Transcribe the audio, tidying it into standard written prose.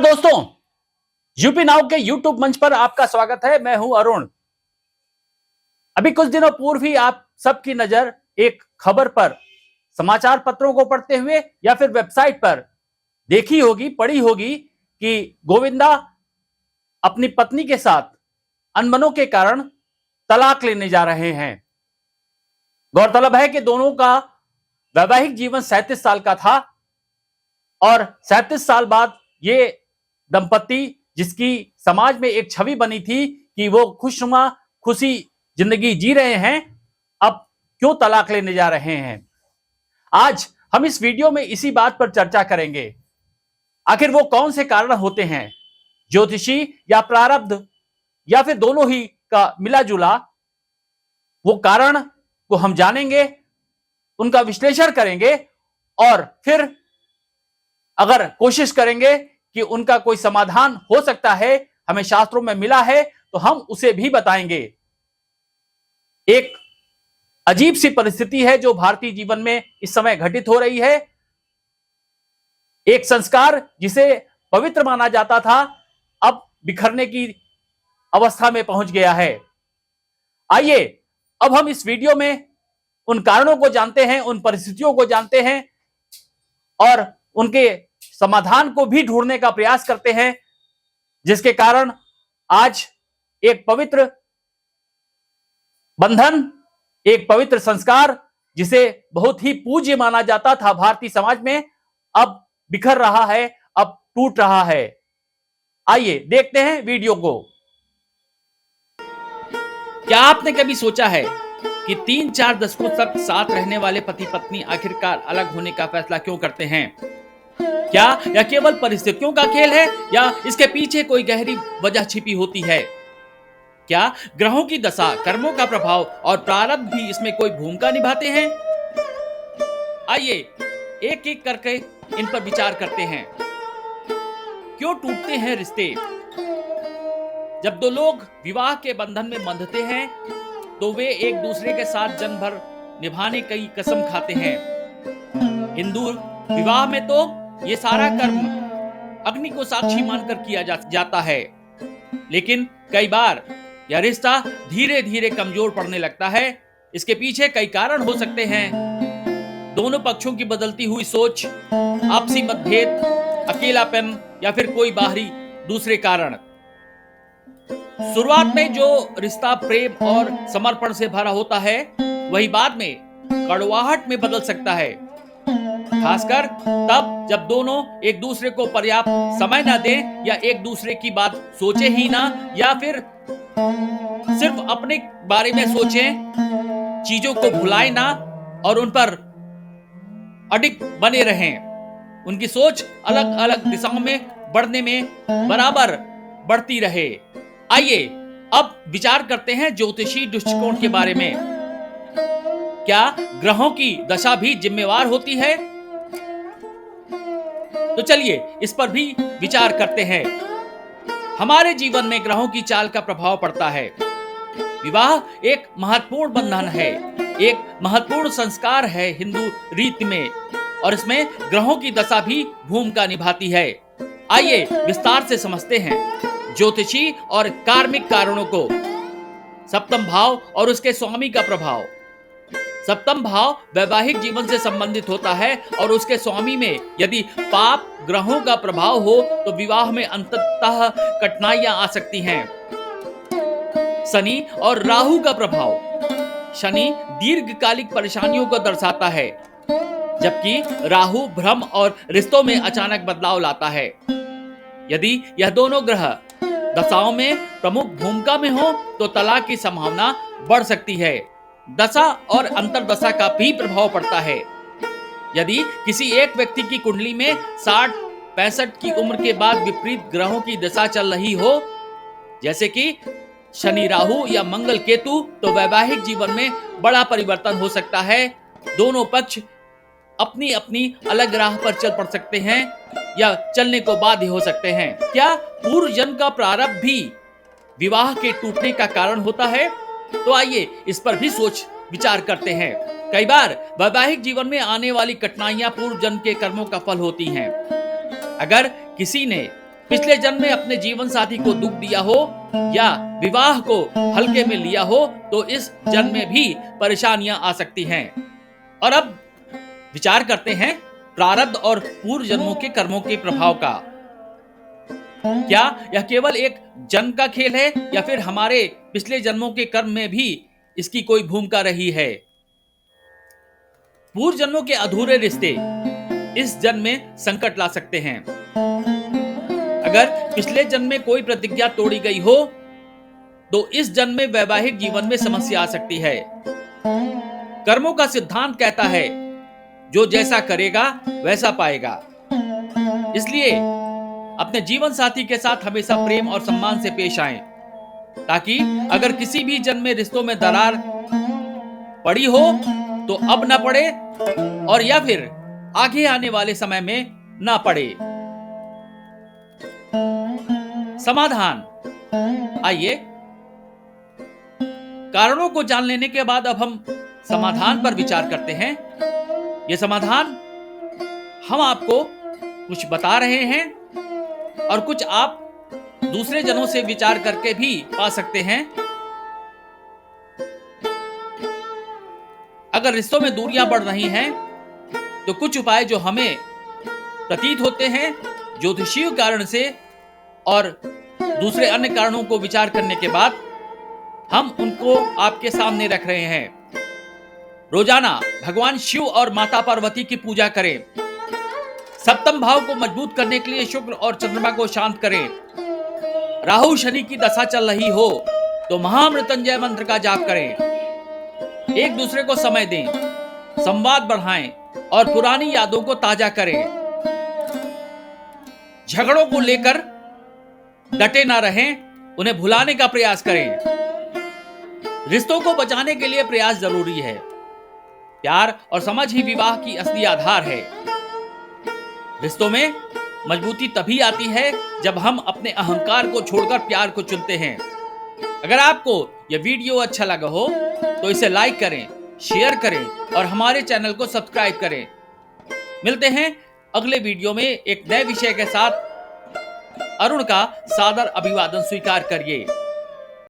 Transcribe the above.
दोस्तों, UP now के YouTube मंच पर आपका स्वागत है। मैं हूं अरुण। अभी कुछ दिनों पूर्व ही आप सबकी नजर एक खबर पर समाचार पत्रों को पढ़ते हुए या फिर वेबसाइट पर देखी होगी, पढ़ी होगी कि गोविंदा अपनी पत्नी के साथ अनबनों के कारण तलाक लेने जा रहे हैं। गौरतलब है कि दोनों का वैवाहिक जीवन 37 साल का था और 37 साल बाद ये दंपति, जिसकी समाज में एक छवि बनी थी कि वो खुशनुमा खुशी जिंदगी जी रहे हैं, अब क्यों तलाक लेने जा रहे हैं। आज हम इस वीडियो में इसी बात पर चर्चा करेंगे। आखिर वो कौन से कारण होते हैं, ज्योतिषी या प्रारब्ध या फिर दोनों ही का मिला जुला, वो कारण को हम जानेंगे, उनका विश्लेषण करेंगे और फिर अगर कोशिश करेंगे कि उनका कोई समाधान हो सकता है, हमें शास्त्रों में मिला है, तो हम उसे भी बताएंगे। एक अजीब सी परिस्थिति है जो भारतीय जीवन में इस समय घटित हो रही है। एक संस्कार जिसे पवित्र माना जाता था, अब बिखरने की अवस्था में पहुंच गया है। आइए अब हम इस वीडियो में उन कारणों को जानते हैं, उन परिस्थितियों को जानते हैं और उनके समाधान को भी ढूंढने का प्रयास करते हैं, जिसके कारण आज एक पवित्र बंधन, एक पवित्र संस्कार जिसे बहुत ही पूज्य माना जाता था भारतीय समाज में, अब बिखर रहा है, अब टूट रहा है। आइए देखते हैं वीडियो को। क्या आपने कभी सोचा है कि 3-4 दशकों तक साथ रहने वाले पति पत्नी आखिरकार अलग होने का फैसला क्यों करते हैं? क्या यह केवल परिस्थितियों का खेल है या इसके पीछे कोई गहरी वजह छिपी होती है? क्या ग्रहों की दशा, कर्मों का प्रभाव और प्रारब्ध भी इसमें कोई भूमिका निभाते हैं? आइए एक एक करके इन पर विचार करते हैं। क्यों टूटते हैं रिश्ते? जब दो लोग विवाह के बंधन में बंधते हैं तो वे एक दूसरे के साथ जन्म भर निभाने की कसम खाते हैं। हिंदू विवाह में तो ये सारा कर्म अग्नि को साक्षी मानकर किया जाता है, लेकिन कई बार यह रिश्ता धीरे धीरे कमजोर पड़ने लगता है। इसके पीछे कई कारण हो सकते हैं। दोनों पक्षों की बदलती हुई सोच, आपसी मतभेद, अकेलापन या फिर कोई बाहरी दूसरे कारण। शुरुआत में जो रिश्ता प्रेम और समर्पण से भरा होता है, वही बाद में कड़वाहट में बदल सकता है, खासकर तब जब दोनों एक दूसरे को पर्याप्त समय न दें या एक दूसरे की बात सोचे ही ना, या फिर सिर्फ अपने बारे में सोचें, चीजों को भुलाएं ना और उन पर अडिग बने रहें। उनकी सोच अलग अलग दिशाओं में बढ़ने में बराबर बढ़ती रहे। आइए अब विचार करते हैं ज्योतिषी दृष्टिकोण के बारे में। क्या ग्रहों की दशा भी जिम्मेवार होती है? तो चलिए इस पर भी विचार करते हैं। हमारे जीवन में ग्रहों की चाल का प्रभाव पड़ता है। विवाह एक महत्वपूर्ण बंधन है, एक महत्वपूर्ण संस्कार है हिंदू रीति में, और इसमें ग्रहों की दशा भी भूमिका निभाती है। आइए विस्तार से समझते हैं ज्योतिषी और कार्मिक कारणों को। सप्तम भाव और उसके स्वामी का प्रभाव। सप्तम भाव वैवाहिक जीवन से संबंधित होता है और उसके स्वामी में यदि पाप ग्रहों का प्रभाव हो तो विवाह में अंततः कठिनाइयां आ सकती हैं। शनि और राहु का प्रभाव। शनि दीर्घकालिक परेशानियों को दर्शाता है, जबकि राहु भ्रम और रिश्तों में अचानक बदलाव लाता है। यदि यह दोनों ग्रह दशाओं में प्रमुख भूमिका में हो तो तलाक की संभावना बढ़ सकती है। दशा और अंतरदशा का भी प्रभाव पड़ता है। यदि किसी एक व्यक्ति की कुंडली में 60-65 की उम्र के बाद विपरीत ग्रहों की दशा चल रही हो, जैसे कि शनि राहु या मंगल केतु, तो वैवाहिक जीवन में बड़ा परिवर्तन हो सकता है। दोनों पक्ष अपनी अपनी अलग राह पर चल पड़ सकते हैं या चलने को बाध्य हो सकते हैं। क्या पूर्व जन्म का प्रारब्ध भी विवाह के टूटने का कारण होता है? तो आइए इस पर भी सोच विचार करते हैं। कई बार वैवाहिक जीवन में आने वाली कठिनाइयां पूर्व जन्म के कर्मों का फल होती हैं। अगर किसी ने पिछले जन्म में अपने जीवन साथी को दुख दिया हो या विवाह को हल्के में लिया हो तो इस जन्म में भी परेशानियां आ सकती हैं। और अब विचार करते हैं प्रारब्ध और पूर्व जन्मों के कर्मों के प्रभाव का। क्या यह केवल एक जन्म का खेल है या फिर हमारे पिछले जन्मों के कर्म में भी इसकी कोई भूमिका रही है? पूर्व जन्मों के अधूरे रिश्ते इस जन्म में संकट ला सकते हैं। अगर पिछले जन्म में कोई प्रतिज्ञा तोड़ी गई हो तो इस जन्म में वैवाहिक जीवन में समस्या आ सकती है। कर्मों का सिद्धांत कहता है जो जैसा करेगा वैसा पाएगा। इसलिए अपने जीवन साथी के साथ हमेशा प्रेम और सम्मान से पेश आएं, ताकि अगर किसी भी जन्म में रिश्तों में दरार पड़ी हो तो अब ना पड़े और या फिर आगे आने वाले समय में ना पड़े। समाधान। आइए कारणों को जान लेने के बाद अब हम समाधान पर विचार करते हैं। यह समाधान हम आपको कुछ बता रहे हैं और कुछ आप दूसरे जनों से विचार करके भी पा सकते हैं। अगर रिश्तों में दूरियां बढ़ रही हैं तो कुछ उपाय जो हमें प्रतीत होते हैं ज्योतिषीय कारण से और दूसरे अन्य कारणों को विचार करने के बाद हम उनको आपके सामने रख रहे हैं। रोजाना भगवान शिव और माता पार्वती की पूजा करें। सप्तम भाव को मजबूत करने के लिए शुक्र और चंद्रमा को शांत करें। राहु शनि की दशा चल रही हो तो महामृत्युंजय मंत्र का जाप करें। एक दूसरे को समय दें, संवाद बढ़ाएं और पुरानी यादों को ताजा करें। झगड़ों को लेकर डटे ना रहें, उन्हें भुलाने का प्रयास करें। रिश्तों को बचाने के लिए प्रयास जरूरी है। प्यार और समझ ही विवाह की असली आधार है। रिश्तों में मजबूती तभी आती है जब हम अपने अहंकार को छोड़कर प्यार को चुनते हैं। अगर आपको यह वीडियो अच्छा लगा हो तो इसे लाइक करें, शेयर करें और हमारे चैनल को सब्सक्राइब करें। मिलते हैं अगले वीडियो में एक नए विषय के साथ। अरुण का सादर अभिवादन स्वीकार करिए।